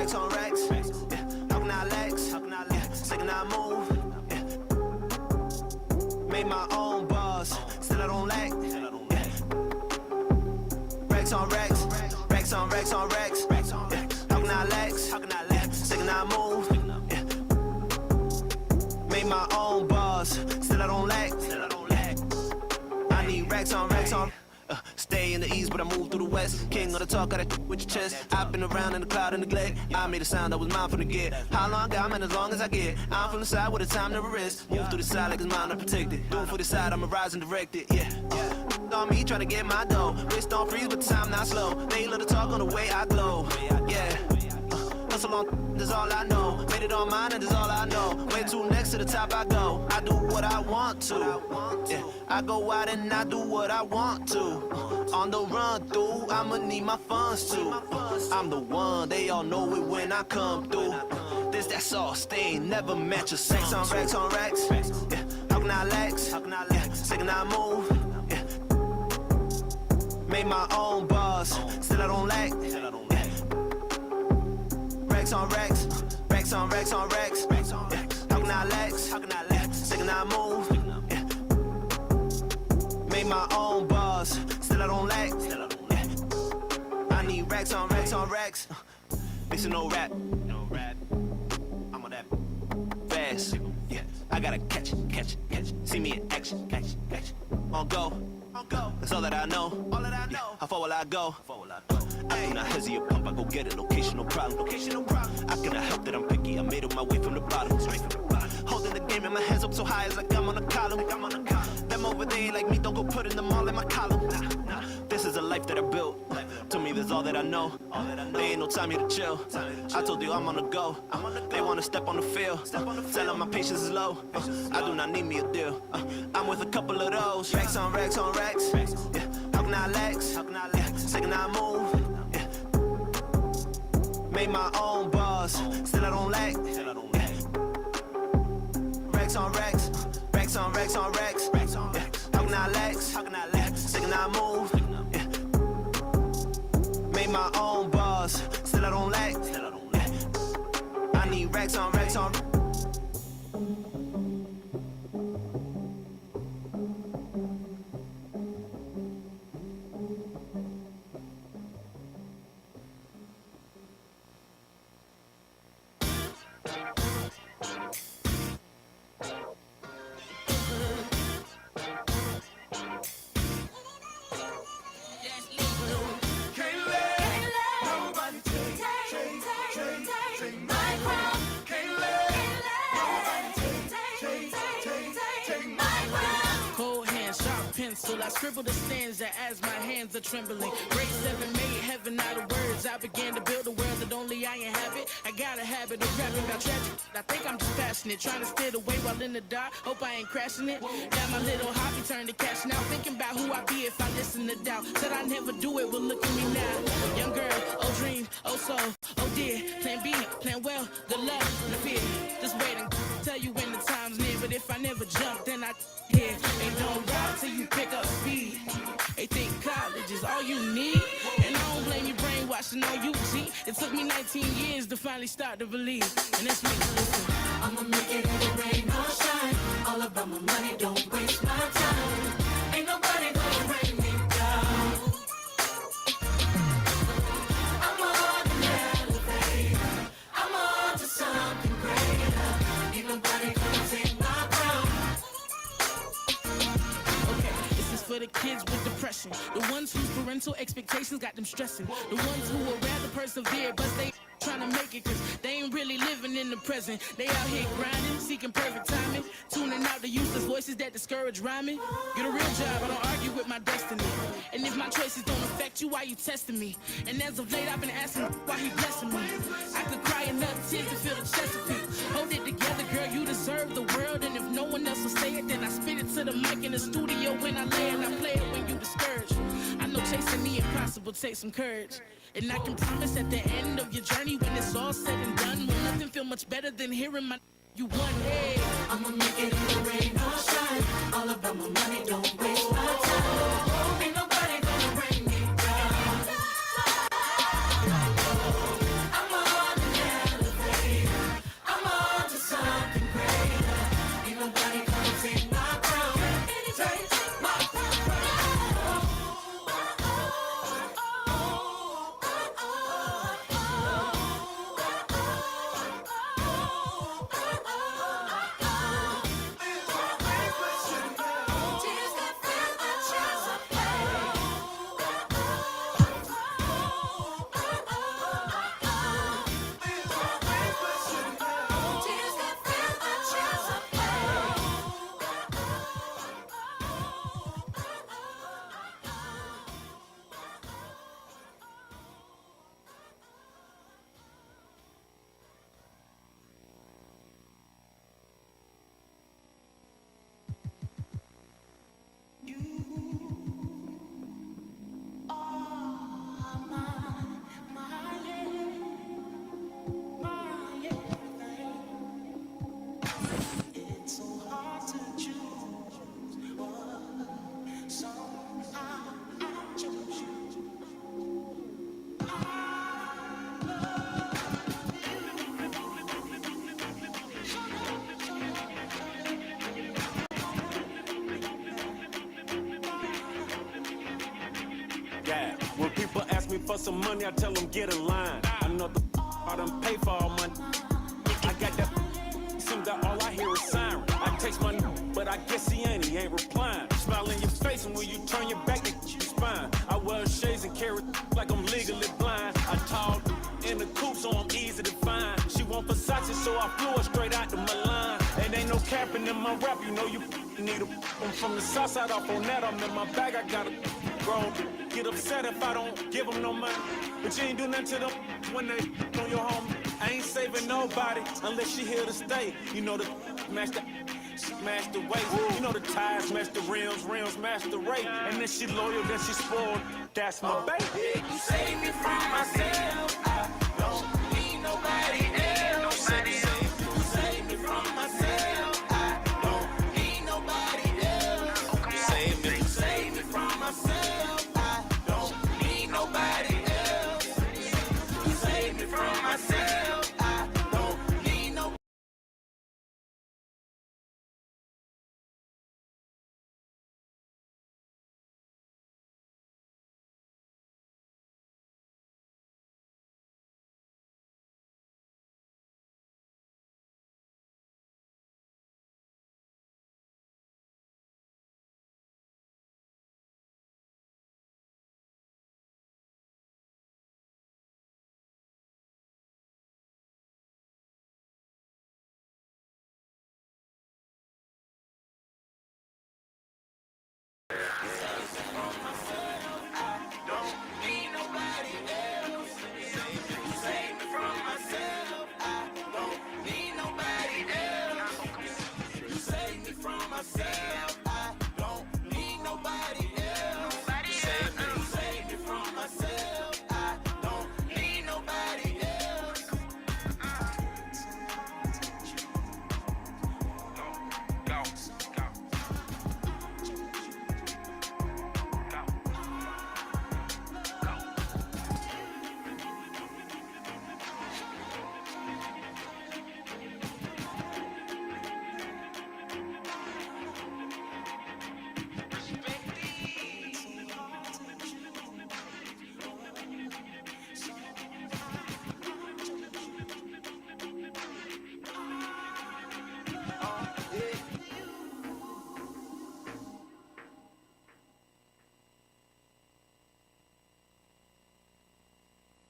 racks on racks. Yeah. How can I lex? Yeah. Second I move. Yeah. Made my own bars. Still I don't lack. Yeah. Racks on racks. Racks on racks on racks. Yeah. How can I lex? Second I move. Yeah. Made my own bars. Still I don't lack. I need racks on racks on. Stay in the east, but I move through the west. King of the talk, got that with your chest. I've been around in the cloud and neglect. I made a sound that was mine from the get. How long I'm in as long as I get. I'm from the side where the time never rests. Move through the side like it's mine unprotected. Do it for the side, I'm a rise and direct it. Yeah. On me trying to get my dough. Wrist don't freeze, but the time not slow. They love to talk on the way I glow. Yeah. Hustle on, that's all I know. Made it on mine, and that's all I know. Way too next to the top I go. I do what I want to. Yeah. I go out and I do what I want to. On the run through, I'ma need my funds too. I'm the one, they all know it when I come through. This, that's all, stain, never match a sex on racks on racks. Yeah. How can I lex? Yeah. Second I move. Yeah. Made my own bars, still I don't lack. Yeah. Racks on racks, racks on racks on racks. Yeah. How can I lex? Second I move. Yeah. Made my own bars, still I don't lack. Yeah. I need racks on racks on racks. Mixing no rap. I'm on that fast. Yeah. I gotta catch it. See me in action. On go. That's all that I know. Yeah. How far will I go? I do not hesitate, pump, I go get it. Location, no problem. I cannot help that I'm picky. I made it my way from the bottom. Holding the game in my hands up so high, it's like I'm on a column. Them over there ain't like me, don't go putting them all in my column. This is a life that I built. To me, that's all that I know. There ain't no time here to chill. I told you I'm on the go. They wanna step on the field. Tell them my patience is low. I do not need me a deal. I'm with a couple of those. Racks on racks on racks. Yeah. How can I lex? Yeah. Second I move. Yeah. Made my own bars. Still I don't lack. Yeah. Racks on racks. Racks on racks on racks. Yeah. How can I lex? Yeah. Second I move. Yeah. Made my own bars. Still I don't lack. Yeah. I need racks on racks on. I scribble the stanza as my hands are trembling. Grade 7 made heaven out of words. I began to build a world that only I inhabit. I got a habit of rapping about tragic. I think I'm just passionate, trying to steer the way while in the dark. Hope I ain't crashing it. Got my little hobby turned to cash now. Thinking about who I'd be if I listen to doubt. Said I never do it, well look at me now. Young girl, oh dream, oh soul, oh dear. Plan B, plan well, good luck, no fear. Just waiting, tell you when the time's near. But if I never jump, then I here. Ain't don't ride till you pick up speed. They think college is all you need. And I don't blame you brainwashing on you, G. It took me 19 years to finally start to believe. And it's me, listen. I'ma make it in the rain or shine. All about my money, don't waste my time. Ain't nobody gonna bring me down. I'm on an elevator. I'm on to something greater. Ain't nobody gonna take my crown. For the kids with depression, the ones whose parental expectations got them stressing, the ones who would rather persevere but they trying to make it cause they ain't really living in the present. They out here grinding, seeking perfect timing, tuning out the useless voices that discourage rhyming. Get a real job, I don't argue with my destiny. And if my choices don't affect you, why you testing me? And as of late I've been asking why he blessing me. I could cry enough tears to feel the Chesapeake. Hold it together, girl, you deserve the world. And if no one else will say it, then I spit it to the mic in the studio when I lay and I play it when you discouraged. I know chasing the impossible takes some courage. And I can promise at the end of your journey, when it's all said and done, will nothing feel much better than hearing my you won. Hey, I'ma make it in the rain or shine. All about my money, don't waste my time. Ain't nobody gonna bring me down. I'm on an guy. When people ask me for some money, I tell them get in line. I know the I done pay for all my. I got that. Seems that all I hear is siren. I text my but I guess he ain't replying. Smile in your face, and when you turn your back, you spine. I wear shades and carry like I'm legally blind. I tall in the coupe, so I'm easy to find. She want Versace, so I flew her straight out to Milan. And ain't no capping in my rap, you know you need a. I'm from the south side, off on that, I'm in my bag, I got a grown. Get upset if I don't give them no money. But you ain't do nothing to them when they on your home. I ain't saving nobody unless she here to stay. You know the master. Smash the waist, you know the tires, smash the rims, smash the rate. And then she loyal, then she spoiled. That's my baby. You save me from myself. I don't need nobody else. You save me from myself. I don't need nobody else. You save me from myself. I don't need nobody else. You save me from myself. I don't need nobody.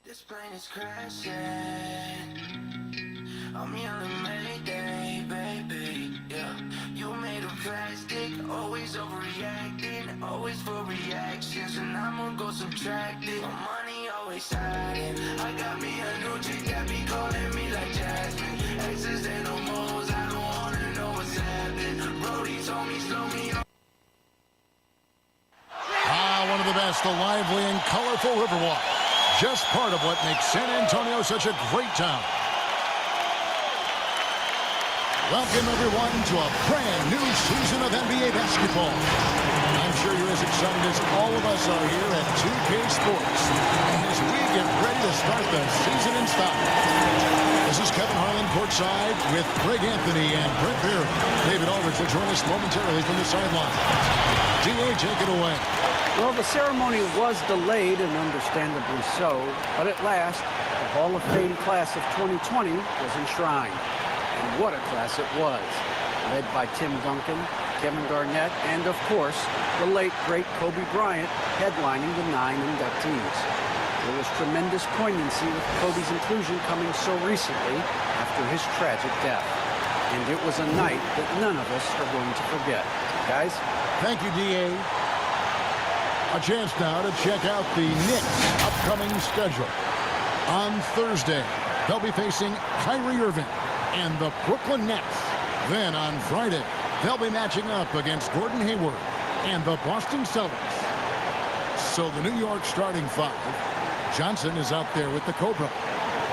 This plane is crashing. I'm yelling Mayday, baby. Yeah, you made of plastic, always overreacting, always for reactions, and I'm gonna go subtracting. My money always hiding. I got me a new chick that be calling me like Jasmine. Exes and no moles, I don't wanna know what's happening. Brody told me slow me up. One of the best, the lively and colorful Riverwalk. Just part of what makes San Antonio such a great town. Welcome, everyone, to a brand new season of NBA basketball. I'm sure you're as excited as all of us are here at 2K Sports as we get ready to start the season in style. This is Kevin Harlan courtside with Greg Anthony and Brent Beard. David Aldridge will join us momentarily from the sideline. D.A., take it away. Well, the ceremony was delayed, and understandably so, but at last, the Hall of Fame class of 2020 was enshrined. And what a class it was, led by Tim Duncan, Kevin Garnett, and, of course, the late, great Kobe Bryant headlining the 9 inductees. There was tremendous poignancy with Kobe's inclusion coming so recently after his tragic death. And it was a night that none of us are going to forget. Guys? Thank you, D.A. A chance now to check out the Knicks' upcoming schedule. On Thursday, they'll be facing Kyrie Irving and the Brooklyn Nets. Then on Friday, they'll be matching up against Gordon Hayward and the Boston Celtics. So the New York starting five. Johnson is out there with the Cobra.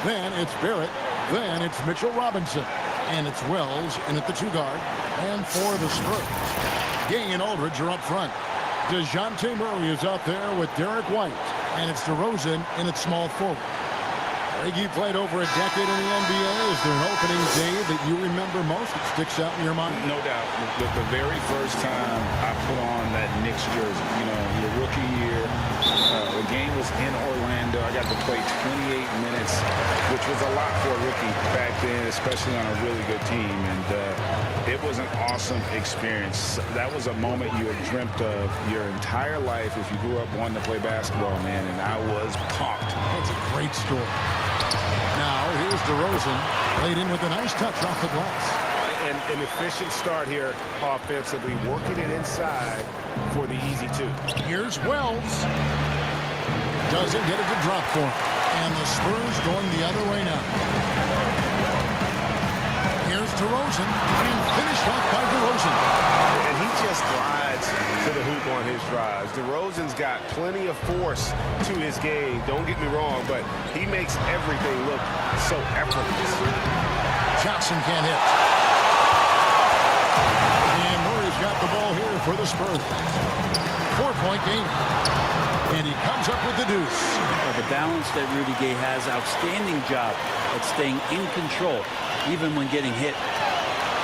Then it's Barrett. Then it's Mitchell Robinson. And it's Wells in at the two guard. And for the Spurs, Gang and Aldridge are up front. DeJounte Murray is out there with Derek White. And it's DeRozan in at small forward. Greg, you played over a decade in the NBA. Is there an opening day that you remember most that sticks out in your mind? No doubt. The very first time I put on that Knicks jersey, you know, your rookie year, the game was in Orlando. I got to play 28 minutes, which was a lot for a rookie back then, especially on a really good team. And it was an awesome experience. That was a moment you had dreamt of your entire life if you grew up wanting to play basketball, man, and I was pumped. That's a great story. Now, here's DeRozan, laid in with a nice touch off the glass. And an efficient start here offensively, working it inside for the easy two. Here's Wells. Doesn't get it to drop for him. And the Spurs going the other way now. Here's DeRozan, and finished off by DeRozan. And he just glides to the hoop on his drives. DeRozan's got plenty of force to his game. Don't get me wrong, but he makes everything look so effortless. Johnson can't hit. And Murray's got the ball here for the Spurs. 4-point game. And he comes up with the deuce. The balance that Rudy Gay has, outstanding job at staying in control, even when getting hit.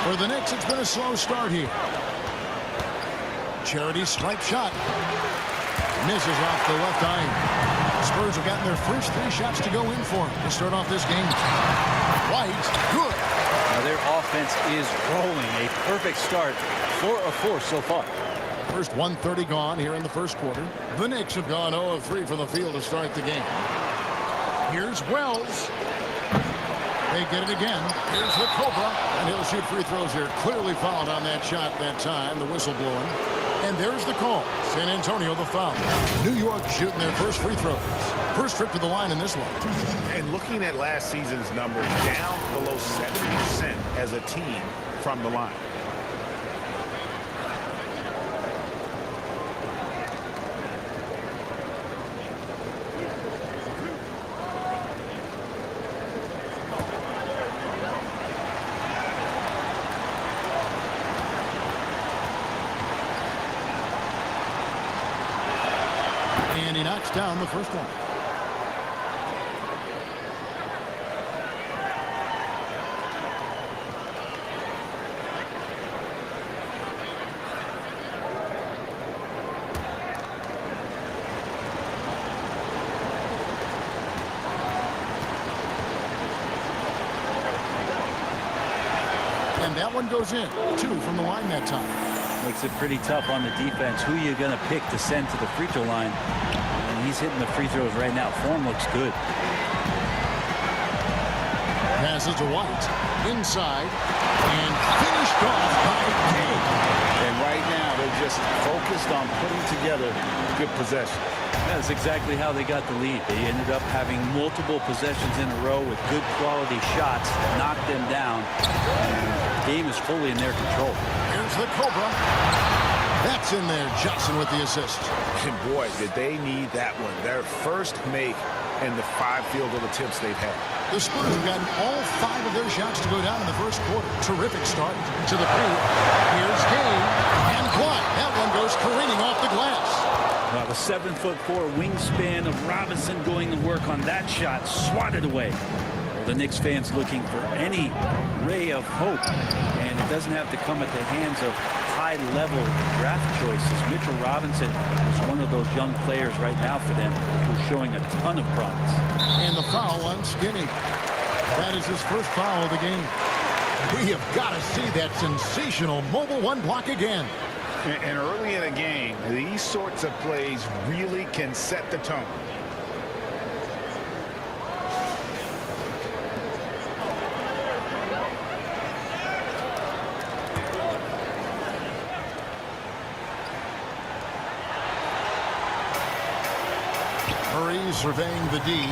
For the Knicks, it's been a slow start here. Charity stripe shot. Misses off the left iron. Spurs have gotten their first 3 shots to go in for him to start off this game. White, good. Now their offense is rolling. A perfect start, 4 of 4 so far. First 1:30 gone here in the first quarter. The Knicks have gone 0 of 3 from the field to start the game. Here's Wells. They get it again. Here's the Cobra, and he'll shoot free throws here. Clearly fouled on that shot that time. The whistle blowing. And there's the call. San Antonio the foul. New York shooting their first free throws. First trip to the line in this one. And looking at last season's numbers, down below 70% as a team from the line. And he knocks down the first one. And that one goes in. 2 from the line that time. Makes it pretty tough on the defense. Who are you going to pick to send to the free throw line? And he's hitting the free throws right now. Form looks good. Passes to White. Inside. And finished off by Gay. And right now, they're just focused on putting together good possession. That's exactly how they got the lead. They ended up having multiple possessions in a row with good quality shots, knocked them down. The game is fully in their control. Here's the Cobra. That's in there. Johnson with the assist. And boy, did they need that one. Their first make in the 5 field goal attempts they've had. The Spurs have gotten all 5 of their shots to go down in the first quarter. Terrific start to the paint. Here's Gay. And Clyde. That one goes careening off the glass. The 7'4" wingspan of Robinson going to work on that shot. Swatted away. The Knicks fans looking for any ray of hope. And it doesn't have to come at the hands of high-level draft choices. Mitchell Robinson is one of those young players right now for them who's showing a ton of promise. And the foul on Skinny. That is his first foul of the game. We have got to see that sensational mobile 1 block again. And early in a game, these sorts of plays really can set the tone. Murray surveying the D.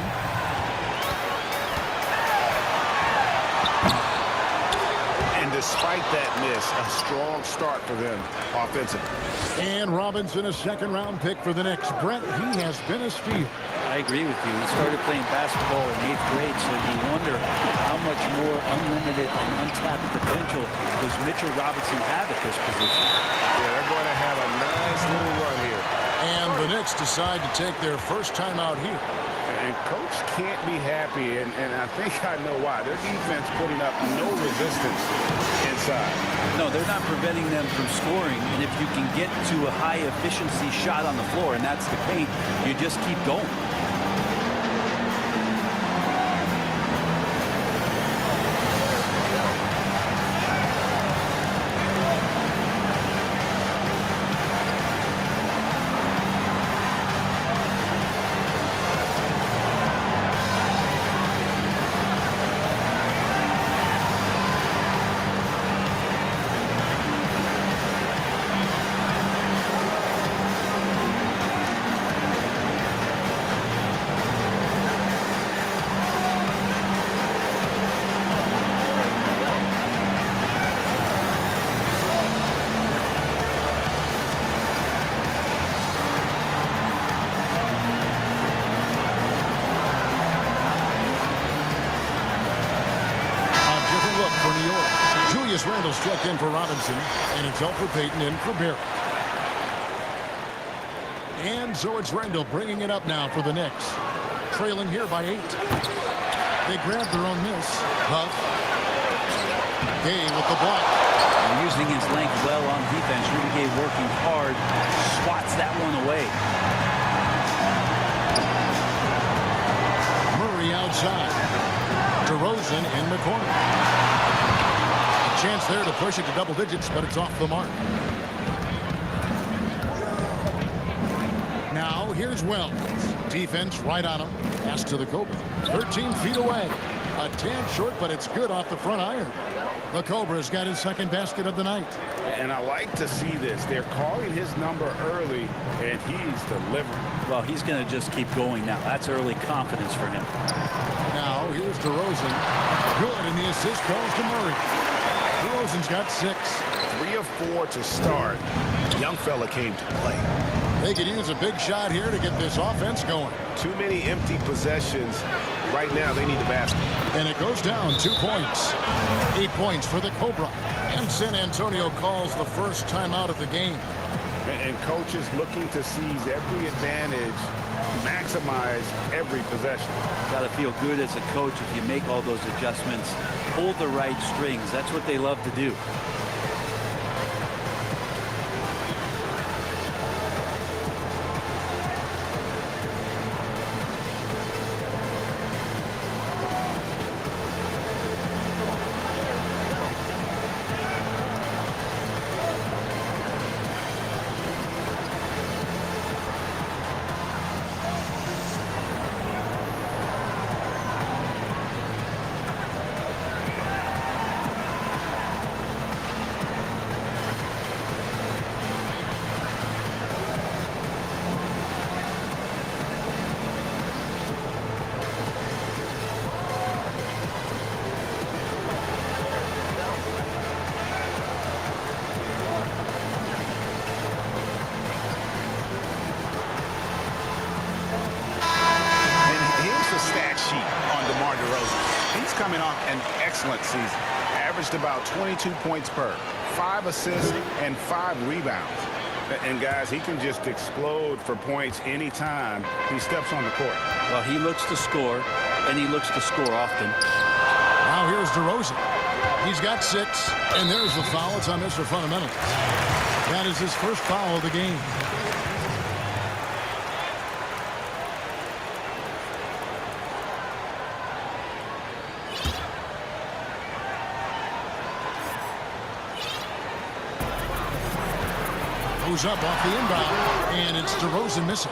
Despite that miss, a strong start for them offensively. And Robinson, a second-round pick for the Knicks. Brett, he has been a steal. I agree with you. He started playing basketball in 8th grade, so you wonder how much more unlimited and untapped potential does Mitchell Robinson have at this position. Yeah, they're going to have a nice little run here. And the Knicks decide to take their first time out here. And coach can't be happy, and I think I know why. Their defense putting up no resistance inside. No, they're not preventing them from scoring, and if you can get to a high-efficiency shot on the floor, and that's the paint, you just keep going. Randall struck in for Robinson, and it's Elfrid Payton in for Barrett. And so it's Randall bringing it up now for the Knicks. Trailing here by 8. They grab their own miss. Huff. Gay with the block. And using his length well on defense. Rudy Gay working hard. Swats that one away. Murray outside. DeRozan in the corner. Chance there to push it to double digits, but it's off the mark. Now here's Wells. Defense right on him. Pass to the Cobra. 13 feet away. A tad short, but it's good off the front iron. The Cobra's got his second basket of the night. And I like to see this. They're calling his number early, and he's delivering. Well, he's going to just keep going now. That's early confidence for him. Now here's DeRozan. Good, and the assist goes to Murray. DeRozan's got 6. 3 of 4 to start. Young fella came to play. They could use a big shot here to get this offense going. Too many empty possessions. Right now, they need the basket. And it goes down 2 points. 8 points for the Cobra. And San Antonio calls the first timeout of the game. And coaches looking to seize every advantage, maximize every possession. Got to feel good as a coach if you make all those adjustments. Hold the right strings. That's what they love to do. Coming off an excellent season. Averaged about 22 points per, 5 assists, and 5 rebounds. And guys, he can just explode for points anytime he steps on the court. Well, he looks to score, and he looks to score often. Now here's DeRozan. He's got 6, and there's the foul. It's on Mr. Fundamentals. That is his first foul of the game. Goes up off the inbound, and it's DeRozan missing.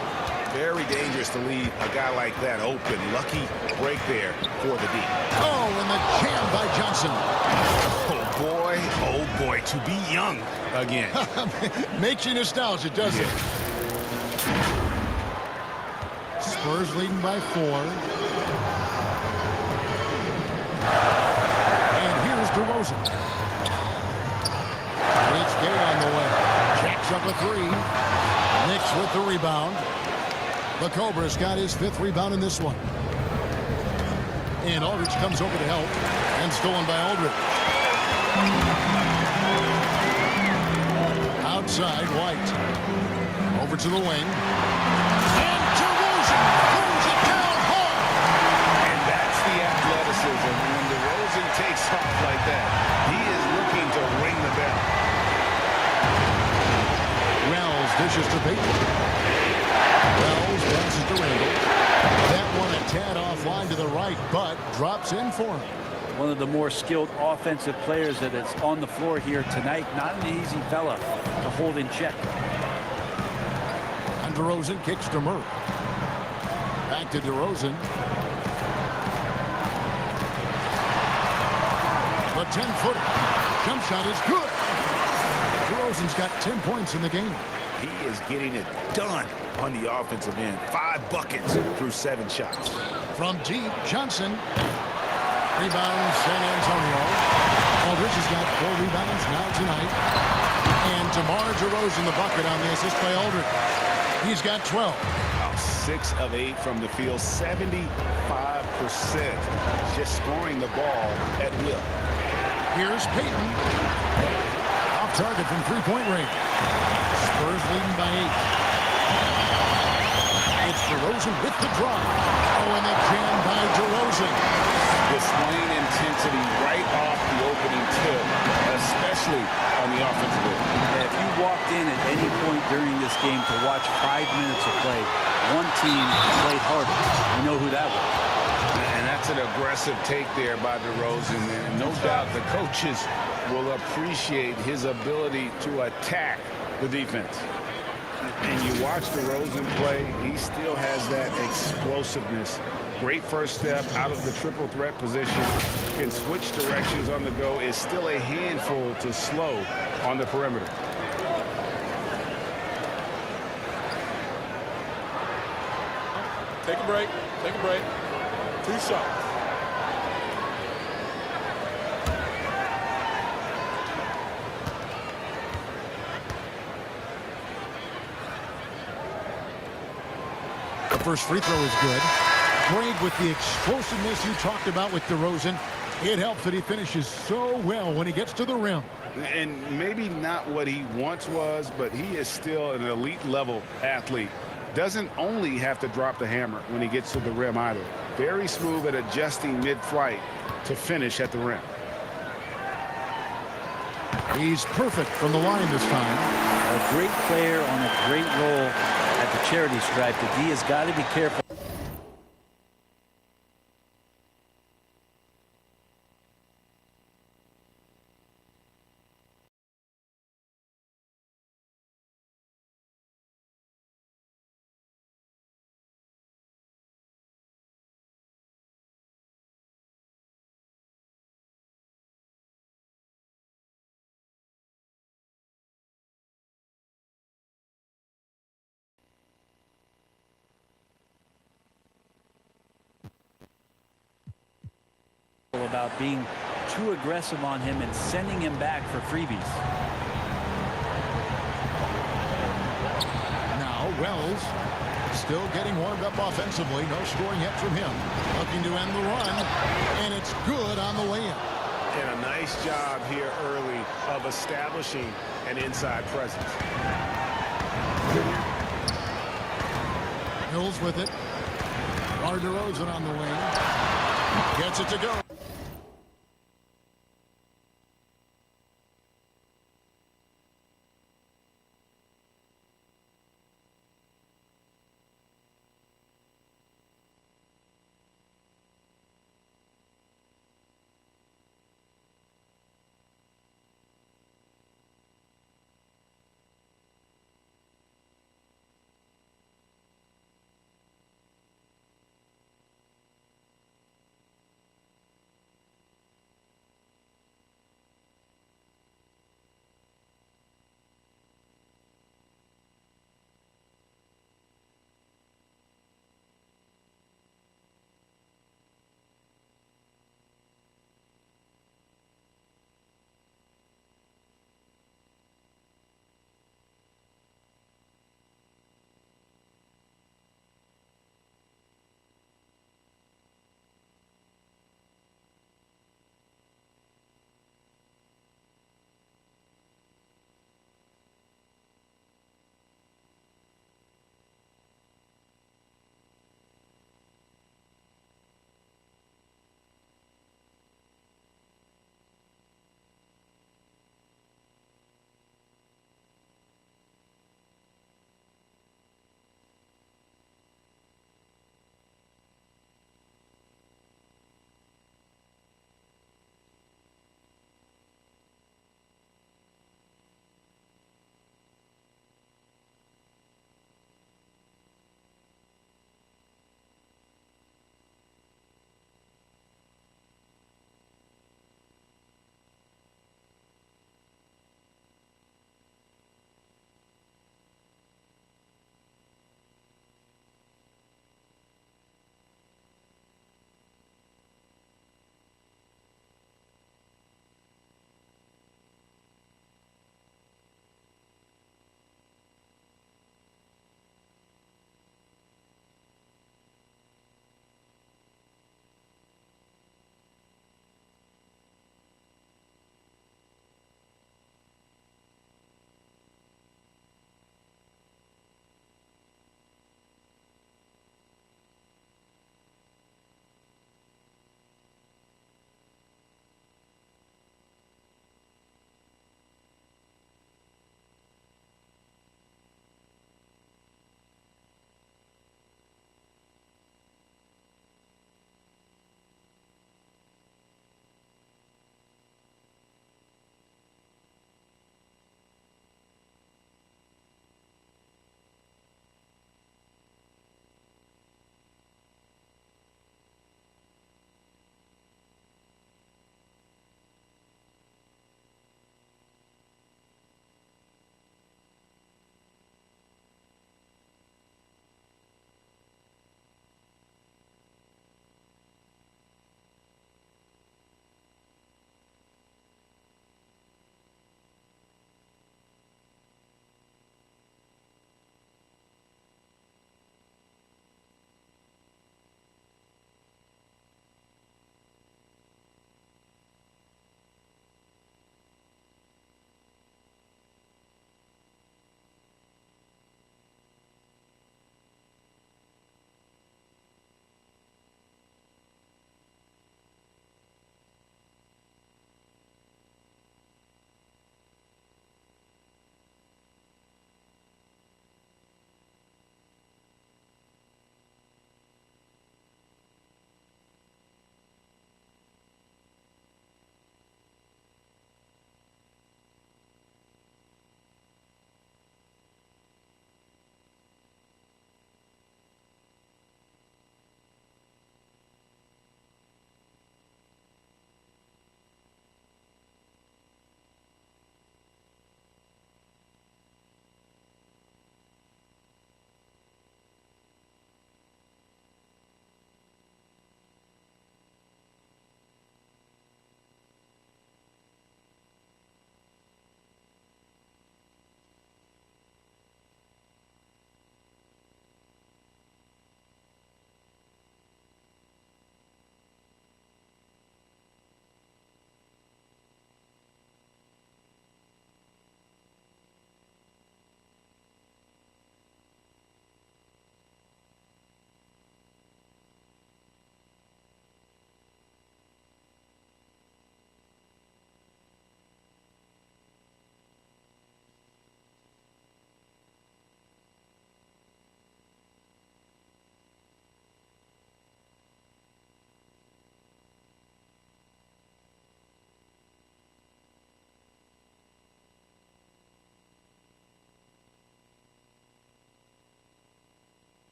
Very dangerous to leave a guy like that open. Lucky break there for the D. Oh, and the jam by Johnson. Oh boy, to be young again. Makes you nostalgic, doesn't it? Spurs leading by 4. And here's DeRozan. It's Gay on the way. Jacks up a 3. Knicks with the rebound. The Cobra's got his 5th rebound in this one. And Aldridge comes over to help. And stolen by Aldridge. Outside, White. Over to the wing. And DeRozan throws it down talk like that. He is looking to ring the bell. Wells dishes to Peyton. Wells passes to Randall. That one a tad offline to the right, but drops in for him. One of the more skilled offensive players that is on the floor here tonight. Not an easy fella to hold in check. And DeRozan kicks to Murray. Back to DeRozan. The 10-footer. Jump shot is good. DeRozan's got 10 points in the game. He is getting it done on the offensive end. 5 buckets through 7 shots. From deep, Johnson. Rebound, San Antonio. Aldridge has got 4 rebounds now tonight. And DeMar DeRozan the bucket on the assist by Aldridge. He's got 12. 6 of 8 from the field, 75%. Just scoring the ball at will. Here's Peyton. Off target from three-point range. Spurs leading by 8. It's DeRozan with the drive. Oh, and the jam by DeRozan. Displaying intensity right off the opening tip, especially on the offensive end. If you walked in at any point during this game to watch 5 minutes of play, one team played harder. You know who that was. And that's an aggressive take there by DeRozan. And no doubt the coaches will appreciate his ability to attack the defense. And you watch DeRozan play, he still has that explosiveness. Great first step out of the triple threat position. Can switch directions on the go. Is still a handful to slow on the perimeter. Take a break. Take a break. 2 shots. The first free throw is good. Great with the explosiveness you talked about with DeRozan. It helps that he finishes so well when he gets to the rim. And maybe not what he once was, but he is still an elite level athlete. Doesn't only have to drop the hammer when he gets to the rim either. Very smooth at adjusting mid-flight to finish at the rim. He's perfect from the line this time. A great player on a great role at the charity stripe. The D has got to be careful. About being too aggressive on him and sending him back for freebies. Now Wells still getting warmed up offensively. No scoring yet from him. Looking to end the run, and it's good on the way in. And a nice job here early of establishing an inside presence. Mills with it. DeRozan on the wing. Gets it to go.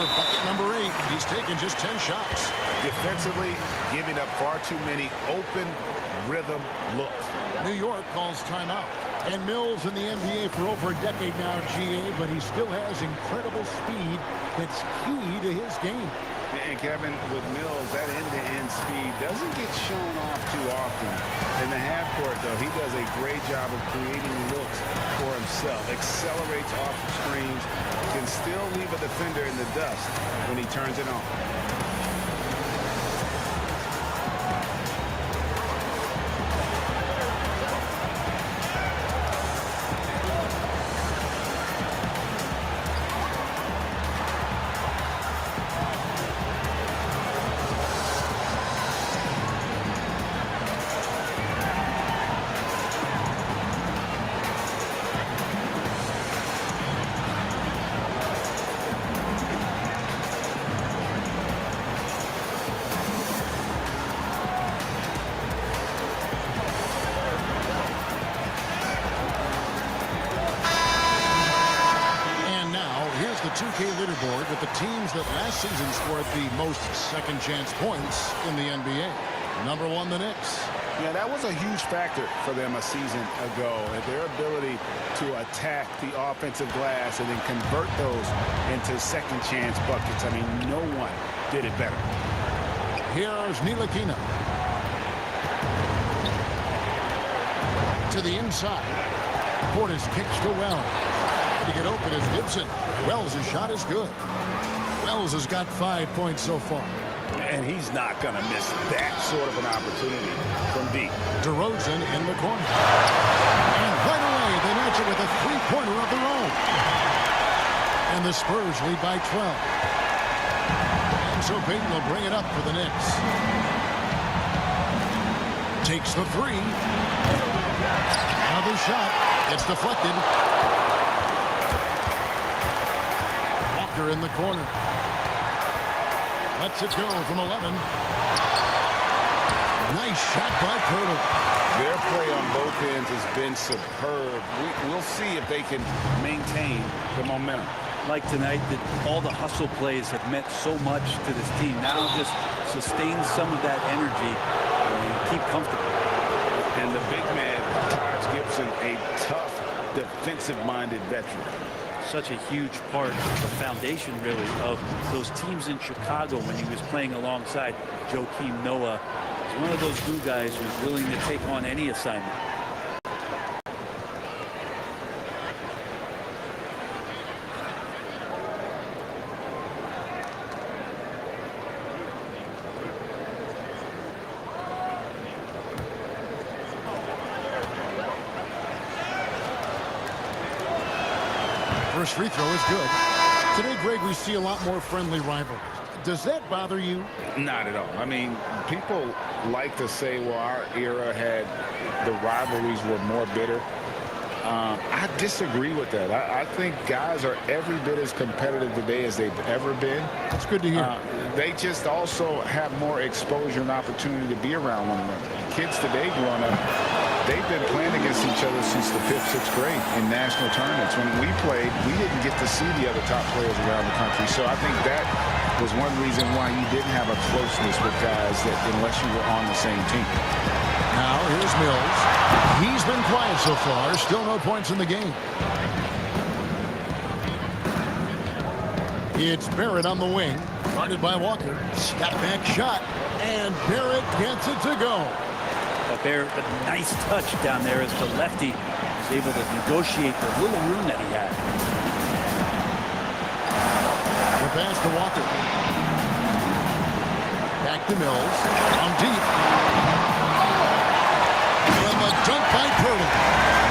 for bucket number 8. He's taken just 10 shots. Defensively, giving up far too many open rhythm looks. New York calls timeout. And Mills in the NBA for over a decade now, GA, but he still has incredible speed that's key to his game. And Kevin, with Mills, that end-to-end speed doesn't get shown off too often. In the half court, though, he does a great job of creating looks for himself. Accelerates off the screens, can still leave a defender in the dust when he turns it on. The 2K leaderboard with the teams that last season scored the most second chance points in the NBA. Number 1, the Knicks. Yeah, that was a huge factor for them a season ago. And their ability to attack the offensive glass and then convert those into second chance buckets. I mean, no one did it better. Here's Ntilikina. To the inside. Portis kicks to Wells. To get open is Gibson. Wells' shot is good. Wells has got 5 points so far. And he's not going to miss that sort of an opportunity from deep. DeRozan in the corner. And right away, they match it with a three-pointer of their own. And the Spurs lead by 12. And so Payton will bring it up for the Knicks. Takes the three. Another shot. It's deflected. Walker in the corner. Lets it go from 11. Nice shot by Pirtle. Their play on both ends has been superb. We'll see if they can maintain the momentum. Like tonight, that all the hustle plays have meant so much to this team. Now just sustain some of that energy and keep comfortable. And the big man, Gibson, a tough, defensive-minded veteran. Such a huge part of the foundation, really, of those teams in Chicago when he was playing alongside Joakim Noah. He's one of those glue guys who's willing to take on any assignment. First free throw is good. Today, Greg, we see a lot more friendly rivalries. Does that bother you? Not at all. I mean, people like to say, well, our era had the rivalries were more bitter. I disagree with that. I think guys are every bit as competitive today as they've ever been. That's good to hear. They just also have more exposure and opportunity to be around one another. Kids today growing up, they've been playing against each other since the 5th, 6th grade in national tournaments. When we played, we didn't get to see the other top players around the country. So I think that was one reason why you didn't have a closeness with guys that unless you were on the same team. Now here's Mills. He's been quiet so far. Still no points in the game. It's Barrett on the wing. Guarded by Walker. Step back shot. And Barrett gets it to go. Barrett, a nice touch down there as the lefty was able to negotiate the little room that he had. The pass to Walker. Back to Mills. On deep. From a dunk by Pirtle.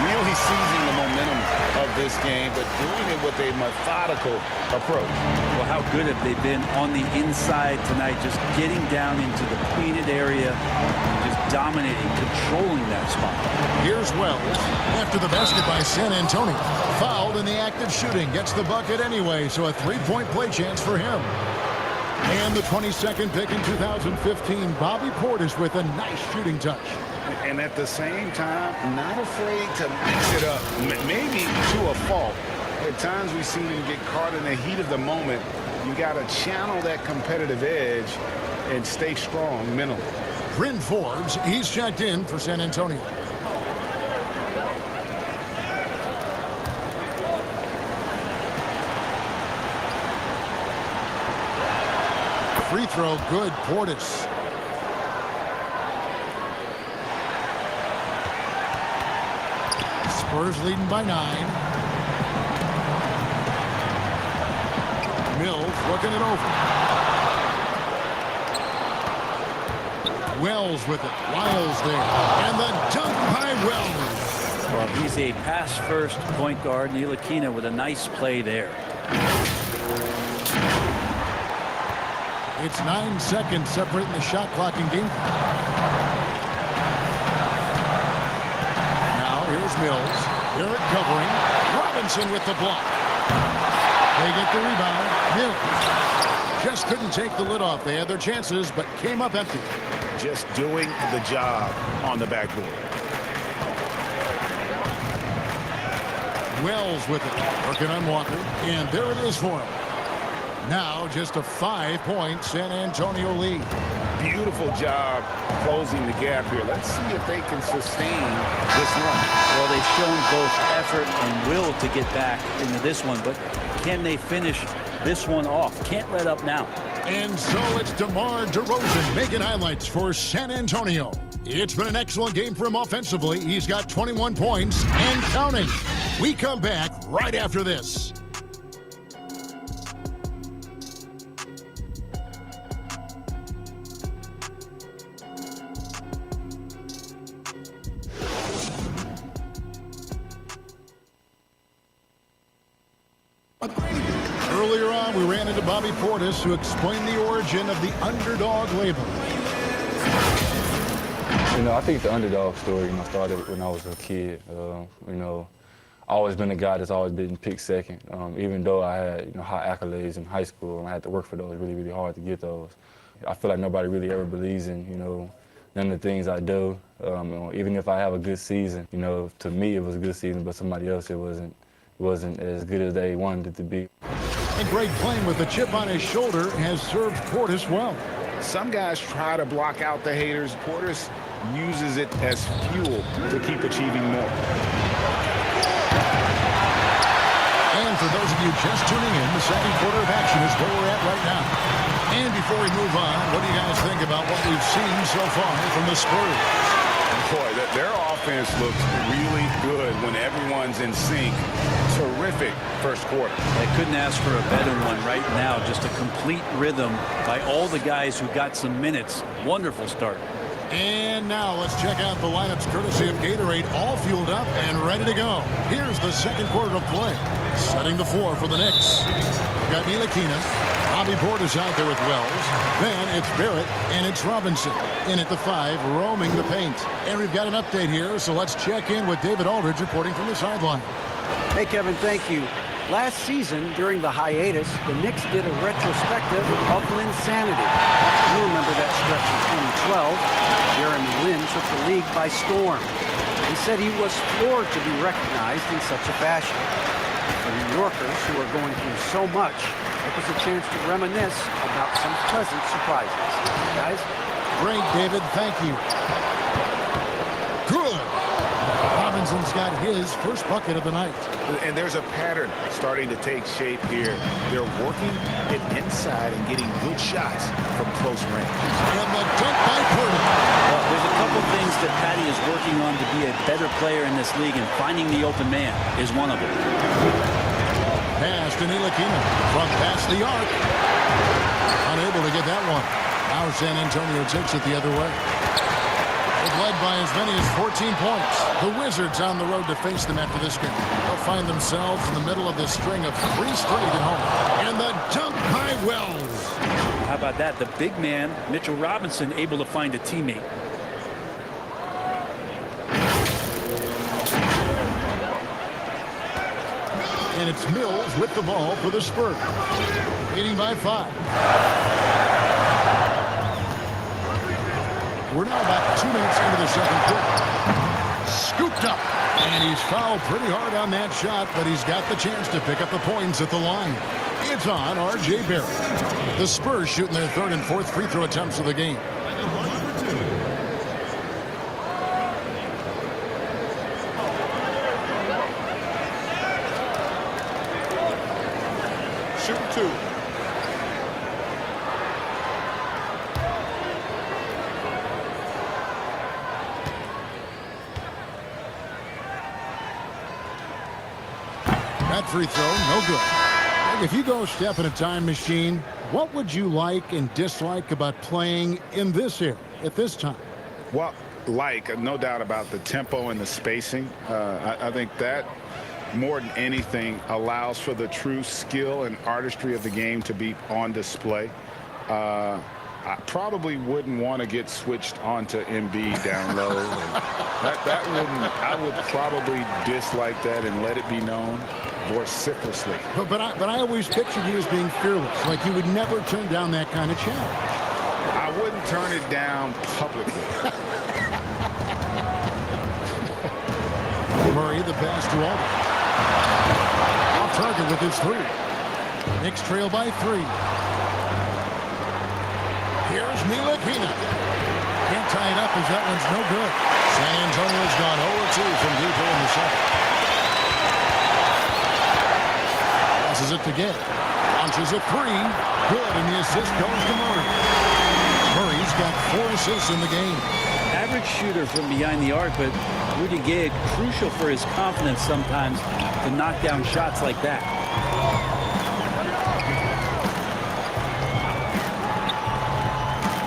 Really seizing the momentum of this game, but doing it with a methodical approach. Well, how good have they been on the inside tonight, just getting down into the painted area, just dominating, controlling that spot. Here's Wells. After the basket by San Antonio. Fouled in the act of shooting. Gets the bucket anyway, so a three-point play chance for him. And the 22nd pick in 2015, Bobby Portis with a nice shooting touch. And at the same time, not afraid to mix it up, maybe to a fault, At times we've seen him get caught in the heat of the moment. You got to channel that competitive edge and stay strong mentally. Bryn Forbes, he's checked in for San Antonio. Free throw, good. Portis. Spurs leading by 9. Mills looking it over. Wells with it. Lyles there. And the dunk by Wells. Well, he's a pass-first point guard. Ntilikina with a nice play there. It's 9 seconds separating the shot clock and game. Now here's Mills. Barrett covering. Robinson with the block. They get the rebound. Mills just couldn't take the lid off. They had their chances, but came up empty. Just doing the job on the backboard. Wells with it. Working on Walker. And there it is for him. Now just a 5-point San Antonio lead. Beautiful job closing the gap here. Let's see if they can sustain this one. Well, they've shown both effort and will to get back into this one, but can they finish this one off? Can't let up now. And so it's DeMar DeRozan making highlights for San Antonio. It's been an excellent game for him offensively. He's got 21 points and counting. We come back right after this. Earlier on, we ran into Bobby Portis, who explained the origin of the underdog label. You know, I think the underdog story, started when I was a kid. I've always been a guy that's always been picked second. Even though I had, high accolades in high school, and I had to work for those really, really hard to get those. I feel like nobody really ever believes in, none of the things I do. Even if I have a good season, to me it was a good season, but somebody else it wasn't as good as they wanted it to be. And Greg playing with a chip on his shoulder has served Portis well. Some guys try to block out the haters. Portis uses it as fuel to keep achieving more. And for those of you just tuning in, the second quarter of action is where we're at right now. And before we move on, what do you guys think about what we've seen so far from the Spurs? Boy, their offense looks really good when everyone's in sync. Terrific first quarter. They couldn't ask for a better one right now. Just a complete rhythm by all the guys who got some minutes. Wonderful start. And now let's check out the lineups courtesy of Gatorade, all fueled up and ready to go. Here's the second quarter of play. Setting the floor for the Knicks. We've got Ntilikina. Bobby Portis out there with Wells. Then it's Barrett and it's Robinson. In at the 5, roaming the paint. And we've got an update here, so let's check in with David Aldridge reporting from the sideline. Hey, Kevin, thank you. Last season, during the hiatus, the Knicks did a retrospective of Linsanity. You remember that stretch in 2012. Jeremy Lin took the league by storm. He said he was floored to be recognized in such a fashion. For New Yorkers who are going through so much, it was a chance to reminisce about some pleasant surprises. Guys? Great, David. Thank you. Good. Robinson's got his first bucket of the night. And there's a pattern starting to take shape here. They're working it inside and getting good shots from close range. And the dunk by Purdy. Well, there's a couple things that Patty is working on to be a better player in this league, and finding the open man is one of them. Pass to Ntilikina from past the arc. Unable to get that one. Now San Antonio takes it the other way. They've led by as many as 14 points. The Wizards on the road to face them after this game. They'll find themselves in the middle of this string of 3 straight at home. And the dunk by Wells. How about that? The big man, Mitchell Robinson, able to find a teammate. And it's Mills with the ball for the Spurs. Leading by 5. We're now about 2 minutes into the second quarter. Scooped up. And he's fouled pretty hard on that shot, but he's got the chance to pick up the points at the line. It's on R.J. Barrett. The Spurs shooting their third and fourth free throw attempts of the game. Shoot 2. That free throw, no good. If you go step in a time machine, what would you like and dislike about playing in this era at this time? Well, no doubt about the tempo and the spacing. I think that more than anything allows for the true skill and artistry of the game to be on display. I probably wouldn't want to get switched onto Embiid down low. I would probably dislike that and let it be known vociferously. But I always pictured you as being fearless, like you would never turn down that kind of challenge. I wouldn't turn it down publicly. Murray, the pass to Aldridge. Off target with his three. Knicks trail by 3. Here's Ntilikina. Can't tie it up as that one's no good. San Antonio's gone 0-2 from deep here in the second. Passes it to Gay. Launches a 3. Good, and the assist goes to Murray. Murray's got 4 assists in the game. Average shooter from behind the arc, but Rudy Gay, crucial for his confidence sometimes to knock down shots like that.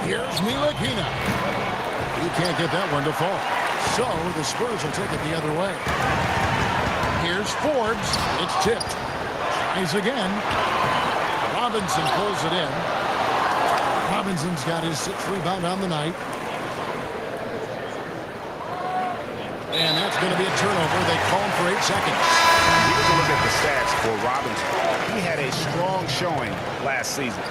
Here's Ntilikina. He can't get that one to fall. So the Spurs will take it the other way. Here's Forbes. It's tipped. Tries again. Robinson pulls it in. Robinson's got his 6th rebound on the night. And that's going to be a turnover. They call him for 8 seconds. Here's a look at the stats for Robinson. He had a strong showing last season.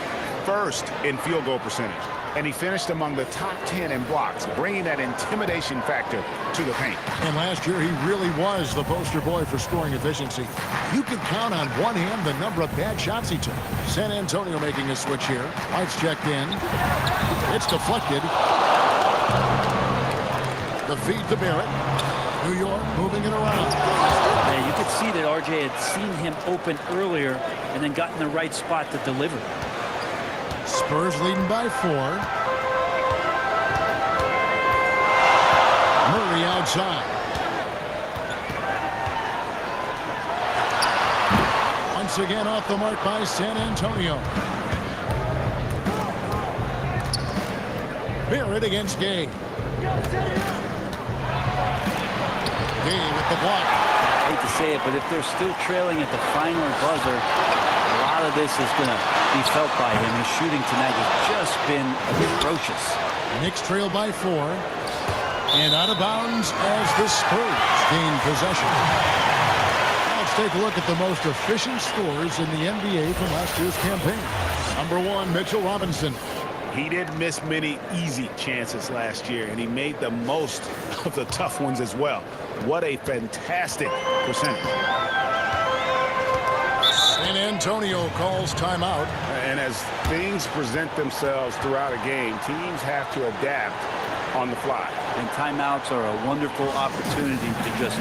First in field goal percentage. And he finished among the top 10 in blocks, bringing that intimidation factor to the paint. And last year, he really was the poster boy for scoring efficiency. You could count on one hand the number of bad shots he took. San Antonio making a switch here. White's checked in. It's deflected. The feed to Barrett. New York moving it around. Yeah, you could see that RJ had seen him open earlier and then got in the right spot to deliver. Spurs leading by 4. Murray outside. Once again off the mark by San Antonio. Barrett against Gay. Gay with the block. I hate to say it, but if they're still trailing at the final buzzer, a lot of this is going to be felt by him. His shooting tonight has just been atrocious. Knicks trail by 4. And out of bounds as the Spurs gain possession. Let's take a look at the most efficient scorers in the NBA from last year's campaign. Number 1, Mitchell Robinson. He didn't miss many easy chances last year, and he made the most of the tough ones as well. What a fantastic percentage. San Antonio calls timeout. And as things present themselves throughout a game, teams have to adapt on the fly. And timeouts are a wonderful opportunity to just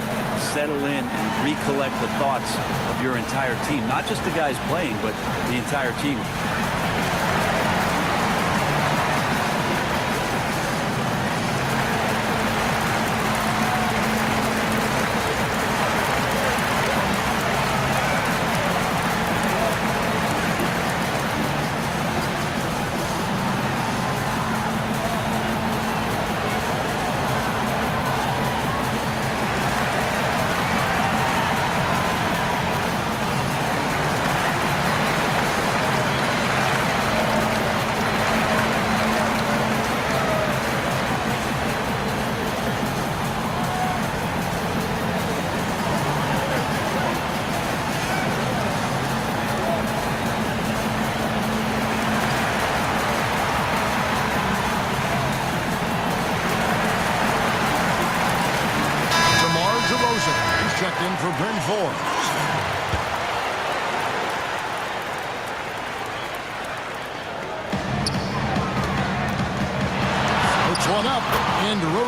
settle in and recollect the thoughts of your entire team. Not just the guys playing, but the entire team.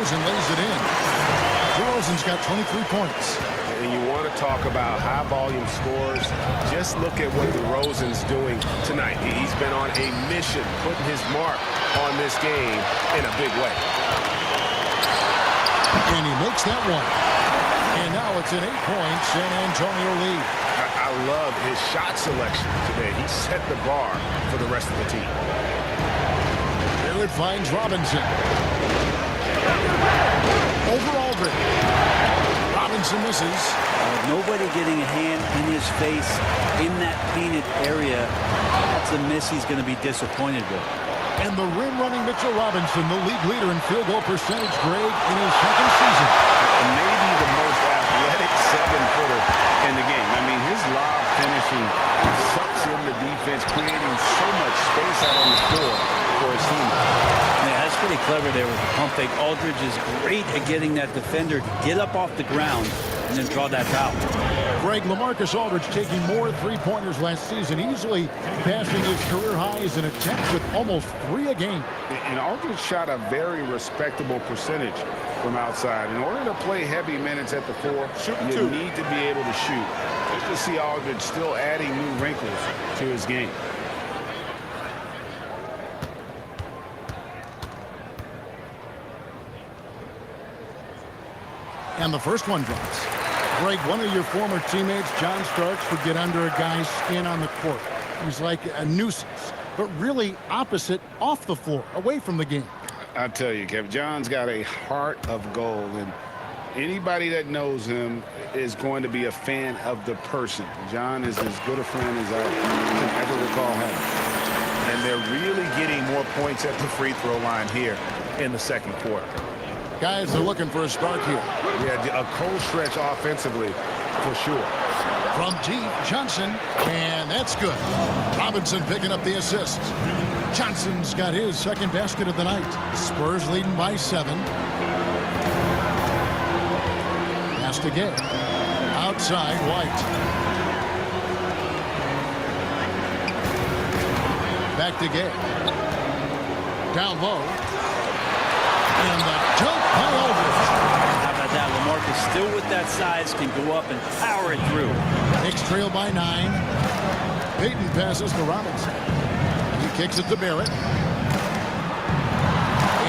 DeRozan lays it in. DeRozan's got 23 points. And you want to talk about high-volume scores, just look at what DeRozan's doing tonight. He's been on a mission, putting his mark on this game in a big way. And he makes that one. And now it's an 8-point San Antonio lead. I love his shot selection today. He set the bar for the rest of the team. Here it finds Robinson. Over Aldridge. Robinson misses. Nobody getting a hand in his face in that painted area. That's a miss he's going to be disappointed with. And the rim-running Mitchell Robinson, the league leader in field goal percentage, Greg, in his second season. Maybe the most athletic 7-footer in the game. I mean, his lob finishing sucks in the defense, creating so much space out on the floor for his team. Yeah, that's pretty clever there with the pump fake. Aldridge is great at getting that defender to get up off the ground and then draw that foul. Greg, LaMarcus Aldridge taking more three-pointers last season, easily passing his career highs in attempts with almost 3 a game. And Aldridge shot a very respectable percentage from outside. In order to play heavy minutes at the 4, you need to be able to shoot. Good to see Aldridge still adding new wrinkles to his game. And the first one drops. Greg, one of your former teammates, John Starks, would get under a guy's skin on the court. He's like a nuisance, but really opposite off the floor, away from the game. I tell you, Kev, John's got a heart of gold, and anybody that knows him is going to be a fan of the person. John is as good a friend as I can ever recall having. And they're really getting more points at the free throw line here in the second quarter. Guys are looking for a spark here. Yeah, a cold stretch offensively for sure. From deep, Johnson, and that's good. Robinson picking up the assist. Johnson's got his second basket of the night. The Spurs leading by 7. Pass to Gay. Outside, White. Back to Gay. Down low. And the dunk by Aldridge. How about that? LaMarcus still with that size can go up and power it through. Knicks trail by 9. Payton passes to Robinson. He kicks it to Barrett.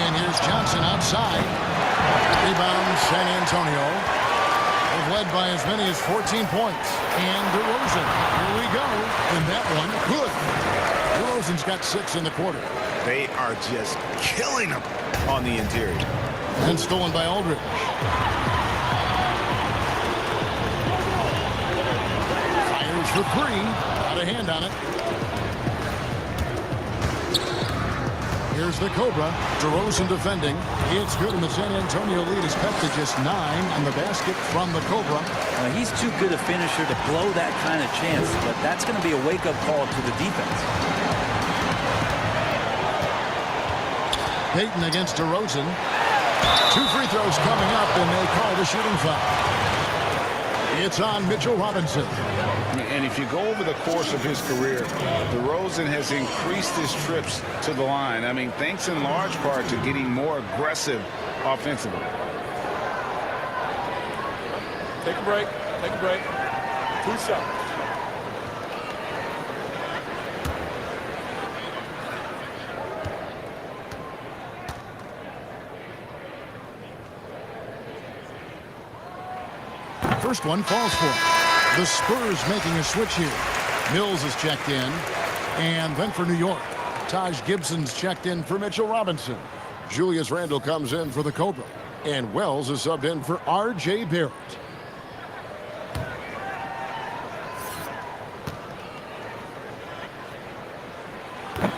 And here's Johnson outside. Rebound San Antonio. They've led by as many as 14 points. And DeRozan. Here we go. And that one, good. DeRozan's got 6 in the quarter. They are just killing them on the interior. And stolen by Aldridge. Fires for 3. Got a hand on it. Here's the Cobra. DeRozan defending. It's good, and the San Antonio lead is cut to just 9 on the basket from the Cobra. He's too good a finisher to blow that kind of chance, but that's going to be a wake-up call to the defense. Payton against DeRozan. 2 free throws coming up, and they call the shooting foul. It's on Mitchell Robinson. And if you go over the course of his career, DeRozan has increased his trips to the line. I mean, thanks in large part to getting more aggressive offensively. Take a break. Take a break. 2 shots. First one falls for him. The Spurs making a switch here. Mills is checked in. And then for New York, Taj Gibson's checked in for Mitchell Robinson. Julius Randle comes in for the Cobra. And Wells is subbed in for R.J. Barrett.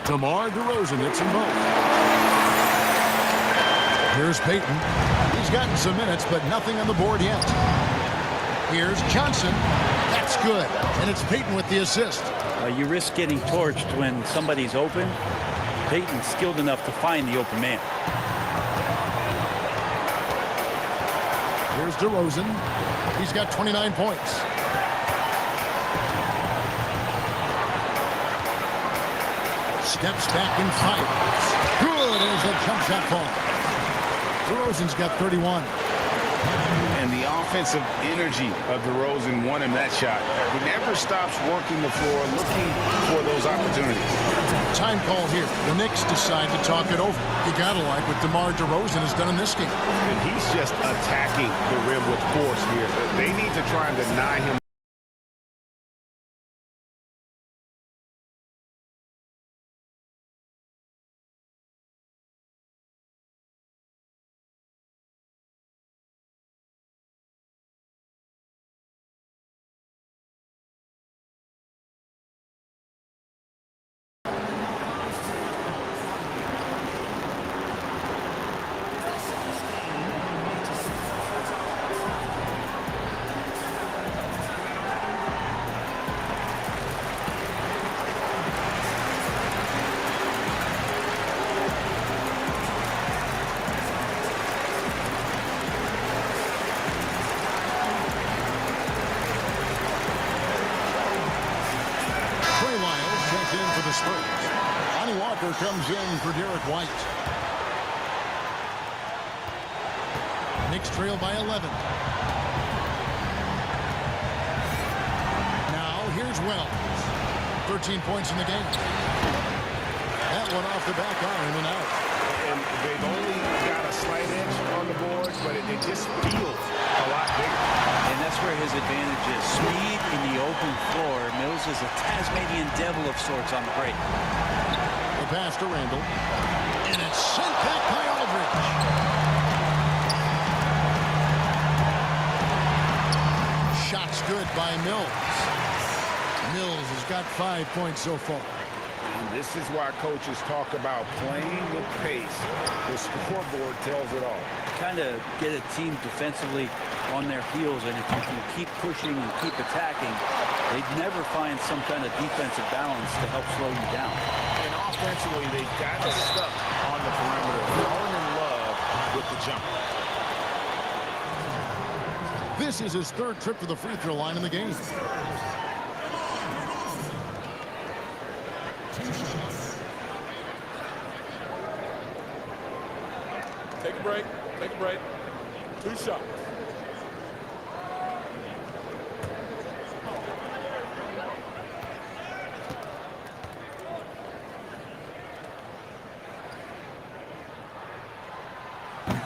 DeMar DeRozan hits them both. Here's Payton. He's gotten some minutes, but nothing on the board yet. Here's Johnson. That's good. And it's Payton with the assist. You risk getting torched when somebody's open. Payton's skilled enough to find the open man. Here's DeRozan. He's got 29 points. Steps back and fires. Good as the jump shot falls. DeRozan's got 31. And the offensive energy of DeRozan won him that shot. He never stops working the floor, looking for those opportunities. Time call here. The Knicks decide to talk it over. You gotta like what DeMar DeRozan has done in this game. And he's just attacking the rim with force here. They need to try and deny him. The Spurs. Lonnie Walker comes in for Derek White. Knicks trail by 11. Now here's Wells. 13 points in the game. That one off the back iron and out. And they've only got a slight edge on the boards, but it just feels a lot bigger. And that's where his advantage is. Speed in the open floor. Mills is a Tasmanian devil of sorts on the break. The pass to Randall. And it's sent back by Aldridge. Shots good by Mills. Mills has got 5 points so far. And this is why coaches talk about playing with pace. The scoreboard tells it all. Kind of get a team defensively on their heels, and if you can keep pushing and keep attacking, they'd never find some kind of defensive balance to help slow you down. And offensively, they got us stuck on the perimeter, falling in love with the jumper. This is his third trip to the free throw line in the game. Take a break. Take a break. 2 shots.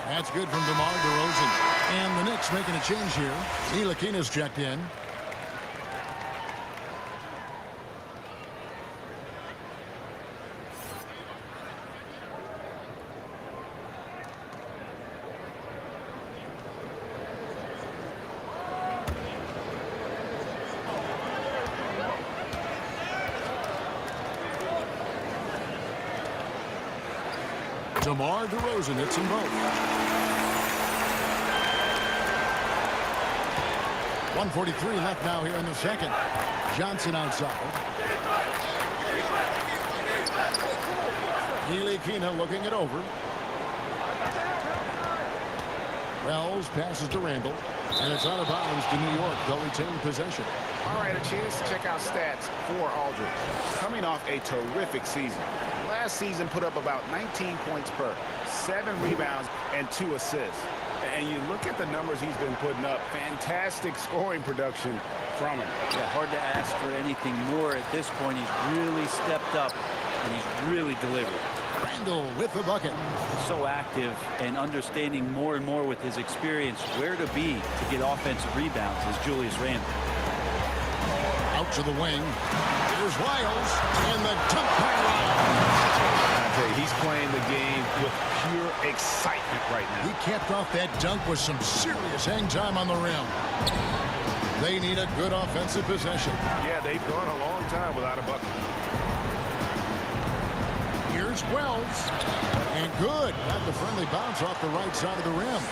That's good from DeMar DeRozan. And the Knicks making a change here. Ntilikina's checked in. DeMar DeRozan hits them both. 1:43 left now here in the second. Johnson outside. Ntilikina looking it over. Wells passes to Randall. And it's out of bounds to New York. They'll retain possession. All right, a chance to check out stats for Aldridge. Coming off a terrific season. Last season put up about 19 points per, 7 rebounds, and 2 assists. And you look at the numbers he's been putting up, fantastic scoring production from him. Yeah, hard to ask for anything more at this point. He's really stepped up, and he's really delivered. Randall with the bucket. So active and understanding more and more with his experience where to be to get offensive rebounds is Julius Randle. Out to the wing. Here's Wiles, and the dunk by Wiles. I tell you, he's playing the game with pure excitement right now. He capped off that dunk with some serious hang time on the rim. They need a good offensive possession. Yeah, they've gone a long time without a bucket. Here's Wells. And good. Got the friendly bounce off the right side of the rim.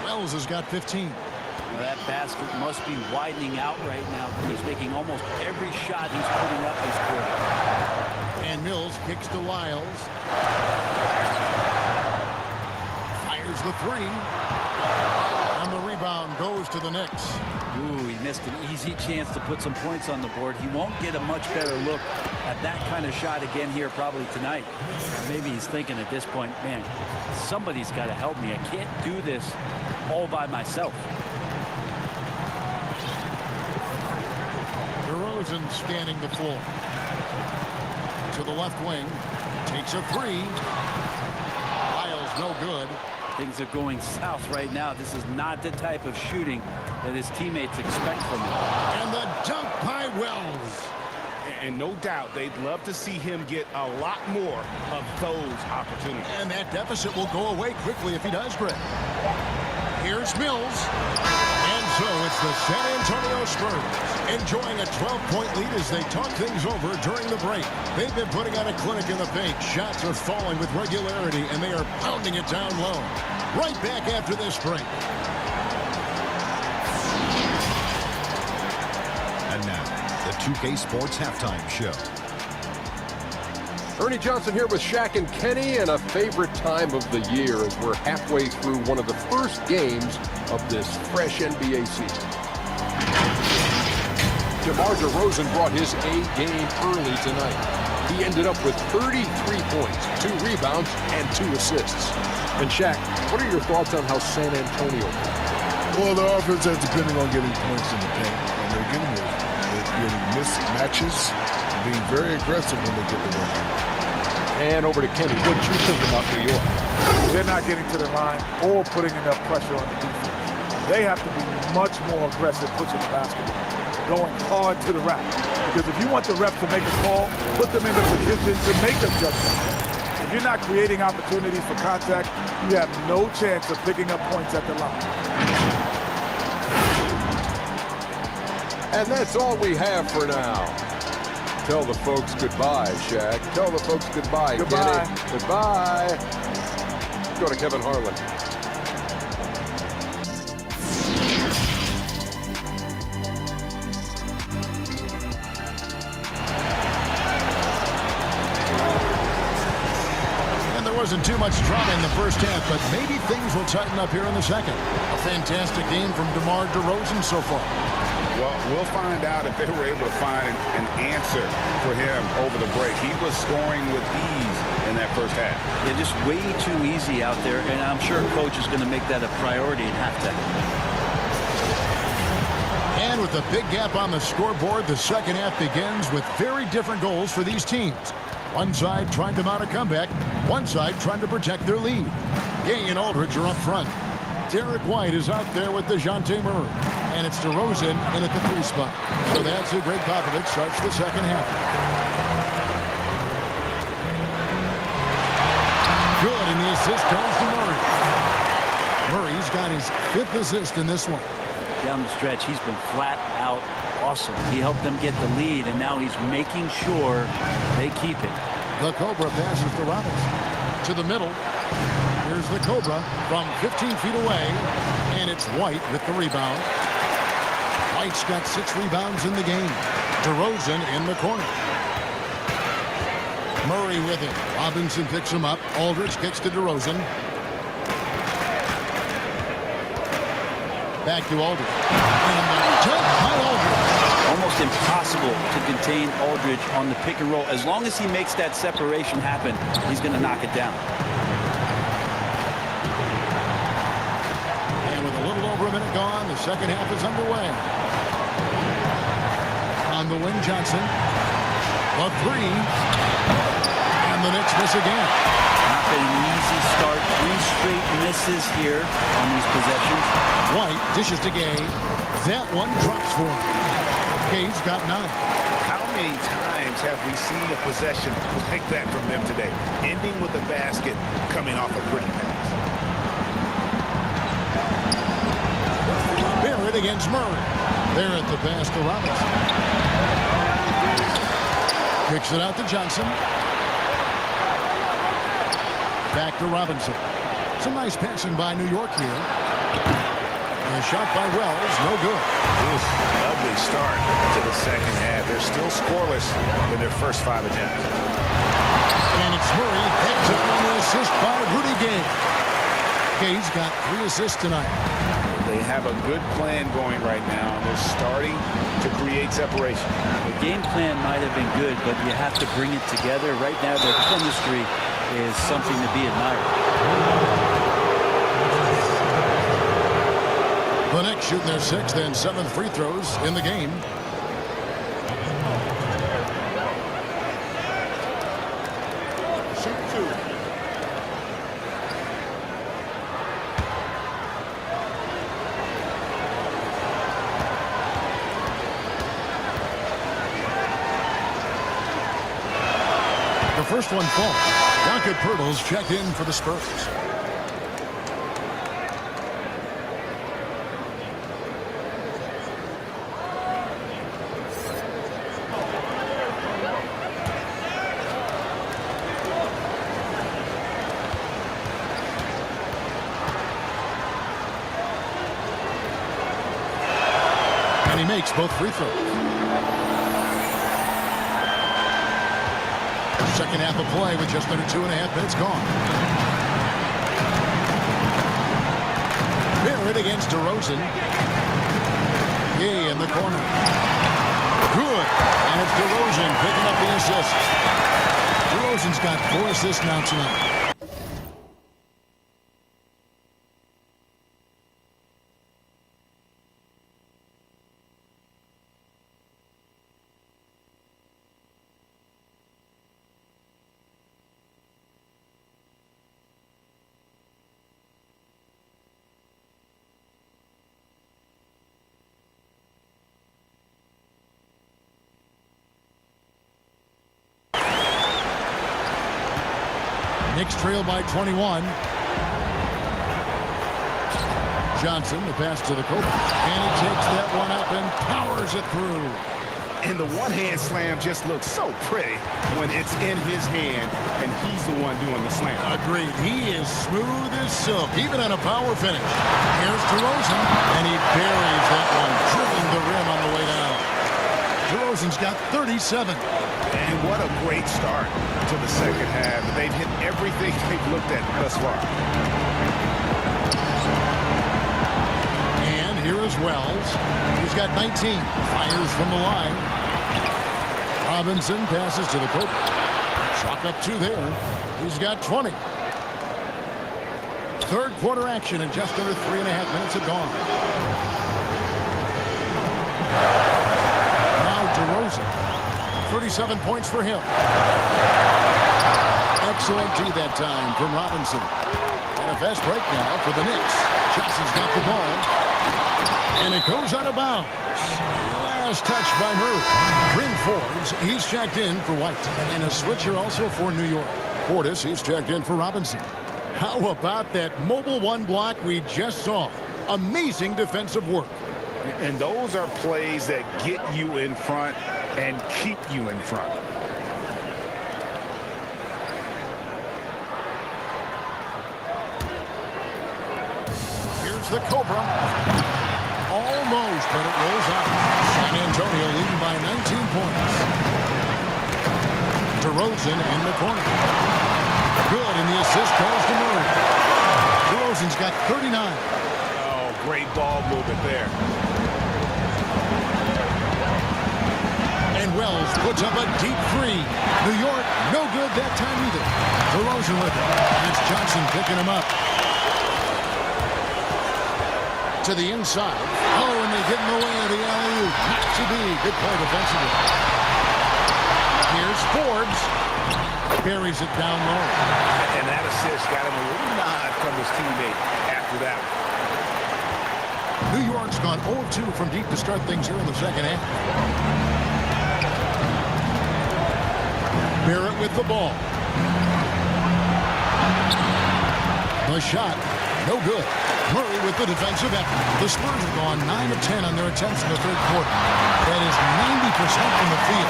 Wells has got 15. Well, that basket must be widening out right now. He's making almost every shot he's putting up this quarter. And Mills kicks to Wiles. Fires the three. On the rebound goes to the Knicks. Ooh, he missed an easy chance to put some points on the board. He won't get a much better look at that kind of shot again here probably tonight. Maybe he's thinking at this point, man, somebody's got to help me. I can't do this all by myself. DeRozan scanning the floor. To the left wing. Takes a three. Lyles no good. Things are going south right now. This is not the type of shooting that his teammates expect from him. And the dunk by Wells. And no doubt they'd love to see him get a lot more of those opportunities. And that deficit will go away quickly if he does, Greg. Here's Mills. And so it's the San Antonio Spurs enjoying a 12-point lead as they talk things over during the break. They've been putting on a clinic in the paint. Shots are falling with regularity, and they are pounding it down low. Right back after this break. And now, the 2K Sports Halftime Show. Ernie Johnson here with Shaq and Kenny, and a favorite time of the year as we're halfway through one of the first games of this fresh NBA season. DeMar DeRozan brought his A game early tonight. He ended up with 33 points, 2 rebounds, and 2 assists. And Shaq, what are your thoughts on how San Antonio played? Well, the offense is depending on getting points in the paint, and they're getting those. They're getting mismatches, being very aggressive when they get the ball. And over to Kenny. What you think about New York? They're not getting to the line or putting enough pressure on the defense. They have to be much more aggressive pushing the basketball, going hard to the rack. Because if you want the ref to make a call, put them in the position to make a judgment. If you're not creating opportunities for contact, you have no chance of picking up points at the line. And that's all we have for now. Tell the folks goodbye, Shaq. Tell the folks goodbye, Goodbye. Kenny. Goodbye. Go to Kevin Harlan. And there wasn't too much drama in the first half, but maybe things will tighten up here in the second. A fantastic game from DeMar DeRozan so far. Well, we'll find out if they were able to find an answer for him over the break. He was scoring with ease in that first half. Yeah, just way too easy out there, and I'm sure coach is going to make that a priority at halftime. And with a big gap on the scoreboard, the second half begins with very different goals for these teams. One side trying to mount a comeback, one side trying to protect their lead. Gay and Aldridge are up front. Derek White is out there with DeJounte Murray. And it's DeRozan in at the 3 spot. So that's who Greg Popovich starts the second half. Good, and the assist goes to Murray. Murray's got his 5th assist in this one. Down the stretch, he's been flat out awesome. He helped them get the lead, and now he's making sure they keep it. The Cobra passes to Robinson. To the middle. Here's the Cobra from 15 feet away. And it's White with the rebound. White's got 6 rebounds in the game. DeRozan in the corner. Murray with it. Robinson picks him up. Aldridge kicks to DeRozan. Back to Aldridge. And the dunk by Aldridge. Almost impossible to contain Aldridge on the pick and roll. As long as he makes that separation happen, he's going to knock it down. And with a little over a minute gone, the second half is underway. On the wing, Johnson. A 3. And the Knicks miss again. Not been an easy start. 3 straight misses here on these possessions. White dishes to Gay. That one drops for him. Gay's got 9. How many times have we seen a possession like that from them today? Ending with a basket, coming off a pretty pass. Barrett against Murray. There at the pass to Robinson. Kicks it out to Johnson. Back to Robinson. Some nice passing by New York here. And a shot by Wells, no good. Lovely start to the second half. They're still scoreless in their first 5 attempts. And it's Murray. Heads up on the assist by Rudy Gay. Gay's got 3 assists tonight. They have a good plan going right now, and they're starting to create separation. The game plan might have been good, but you have to bring it together. Right now, their chemistry is something to be admired. The Knicks shooting their 6th and 7th free throws in the game. Shoot 2. The first one falls. Rocket Pirtle's checked in for the Spurs. And he makes both free throws. Second half of play with just under 2.5 minutes gone. Barrett against DeRozan. Gay in the corner. Good. And it's DeRozan picking up the assist. DeRozan's got 4 assists now tonight. Knicks trail by 21. Johnson, the pass to the Kobe. And he takes that one up and powers it through. And the one-hand slam just looks so pretty when it's in his hand and he's the one doing the slam. Agreed. He is smooth as silk, even on a power finish. Here's DeRozan, and he buries that one, dribbling the rim on the way down. DeRozan's got 37. And what a great start to the second half. They've hit everything they've looked at thus far. And here is Wells. He's got 19. Fires from the line. Robinson passes to the Kobe. Chalk up 2 there. He's got 20. Third quarter action in just under 3.5 minutes have gone. Now DeRozan. 37 points for him. Excellent D that time from Robinson. And a fast break now for the Knicks. Johnson's got the ball. And it goes out of bounds. Last touch by Murray. Bryn Forbes, he's checked in for White. And a switcher also for New York. Portis, he's checked in for Robinson. How about that mobile one block we just saw? Amazing defensive work. And those are plays that get you in front and keep you in front. Here's the Cobra. Almost, but it rolls out. San Antonio leading by 19 points. DeRozan in the corner. Good, and the assist goes to Murray. DeRozan's got 39. Oh, great ball movement there. And Wells puts up a deep 3. New York, no good that time either. DeRozan with it. And it's Johnson picking him up. To the inside. Oh, and they get in the way of the alley-oop. Not to be. Good play defensively. Here's Forbes. Buries it down low. And that assist got him a little nod from his teammate after that. New York's gone 0-2 from deep to start things here in the second half. Barrett with the ball. The shot, no good. Murray with the defensive effort. The Spurs have gone 9 of 10 on their attempts in the third quarter. That is 90% from the field.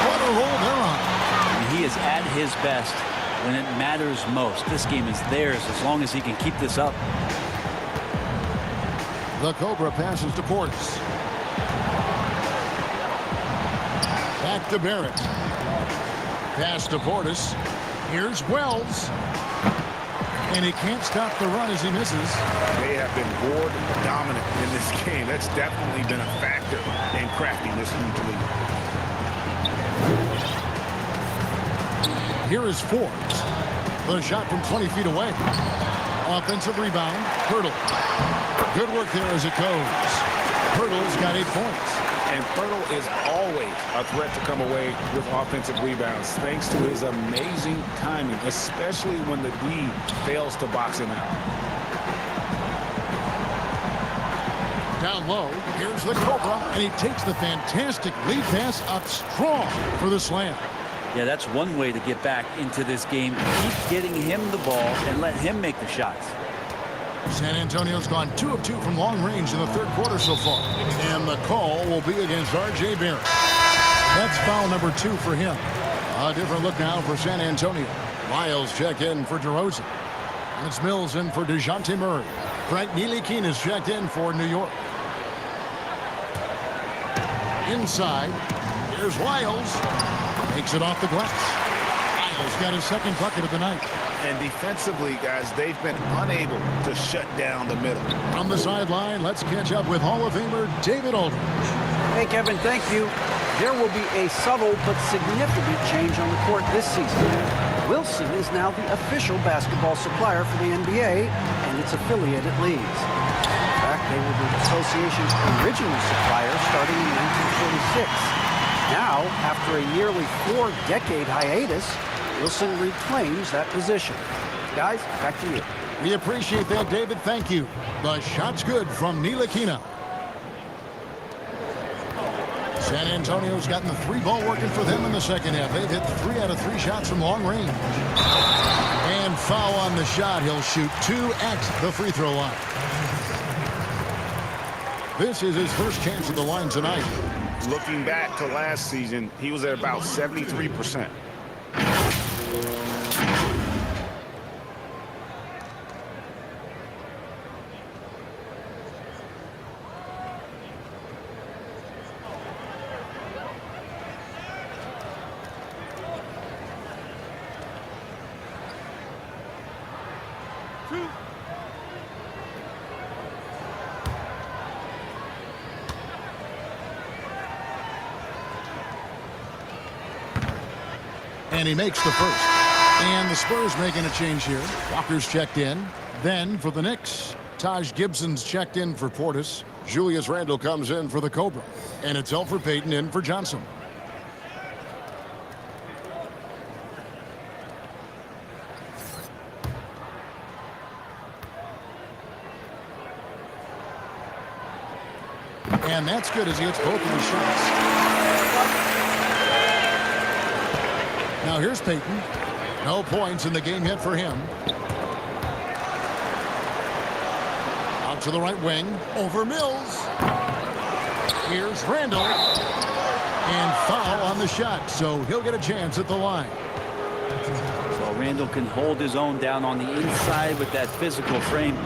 What a roll they're on. And he is at his best when it matters most. This game is theirs as long as he can keep this up. The Cobra passes to Portis. Back to Barrett. Pass to Portis. Here's Wells. And he can't stop the run as he misses. They have been board dominant in this game. That's definitely been a factor in crafting this huge lead. Here is Forbes. The shot from 20 feet away. Offensive rebound. Hurdle. Good work there as it goes. Hurdle's got 8 points. And Hurdle is always a threat to come away with offensive rebounds thanks to his amazing timing, especially when the D fails to box him out. Down low, here's the Cobra, and he takes the fantastic lead pass up strong for the slam. Yeah, that's one way to get back into this game. Keep getting him the ball and let him make the shots. San Antonio's gone 2 of 2 from long range in the third quarter so far. And the call will be against R.J. Barrett. That's foul number 2 for him. A different look now for San Antonio. Lyles check in for DeRozan. And it's Mills in for DeJounte Murray. Frank Ntilikina is checked in for New York. Inside, here's Lyles. Takes it off the glass. Lyles got his second bucket of the night. And defensively, guys, they've been unable to shut down the middle. From the sideline, let's catch up with Hall of Famer David Aldridge. Hey, Kevin, thank you. There will be a subtle but significant change on the court this season. Wilson is now the official basketball supplier for the NBA and its affiliated leagues. In fact, they were the association's original supplier starting in 1946. Now, after a nearly 4-decade hiatus, Wilson reclaims that position. Guys, back to you. We appreciate that, David. Thank you. The shot's good from Ntilikina. San Antonio's gotten the 3-ball working for them in the second half. They've hit 3 out of 3 shots from long range. And foul on the shot. He'll shoot 2 at the free throw line. This is his first chance at the line tonight. Looking back to last season, he was at about 73%. And he makes the first. And the Spurs making a change here. Walker's checked in. Then for the Knicks, Taj Gibson's checked in for Portis. Julius Randle comes in for the Cobra. And it's Elfrid Payton in for Johnson. And that's good as he hits both of his shots. Now here's Payton. No points in the game hit for him. Out to the right wing. Over Mills. Here's Randle. And foul on the shot, so he'll get a chance at the line. So Randle can hold his own down on the inside with that physical frame.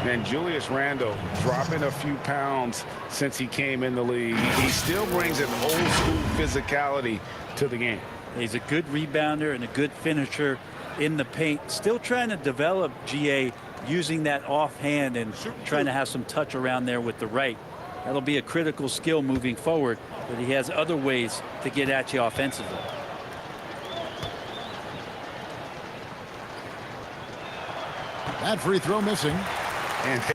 And Julius Randle dropping a few pounds since he came in the league. He still brings an old school physicality to the game. He's a good rebounder and a good finisher in the paint. Still trying to develop GA using that offhand and trying to have some touch around there with the right. That'll be a critical skill moving forward, but he has other ways to get at you offensively. That free throw missing. And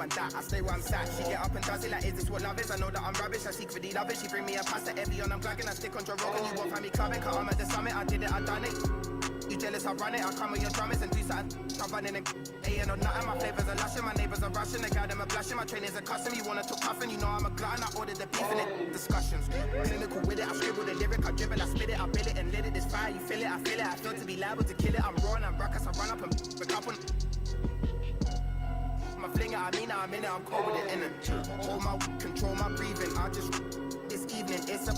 and that. I stay where I'm sat. She get up and does it like, is this what love is? I know that I'm rubbish. I seek for the love it. She bring me a pasta every on I'm glagging. I stick on Joe Rogan. You won't find me clubbing. Cause I'm at the summit. I did it, I done it. You jealous, I run it. I come with your drummers and do something. I'm running and ain't no nothing. My flavors are lushing. My neighbors are rushing. The guy them are blushing. My trainers are custom. You wanna talk cuffing. You know I'm a glutton. I ordered the beef in it. Discussions. Clinical with it. I scribble the lyric. I dribble. I spit it. I bill it and lit it. This fire. You feel it. I feel it. I feel to be liable to kill it. I'm raw and I'm ruckus. I run up and pick up on. fling it, I mean it, I'm in it, I'm cold with it, innit? Hold my, control my breathing, I just, this evening, it's a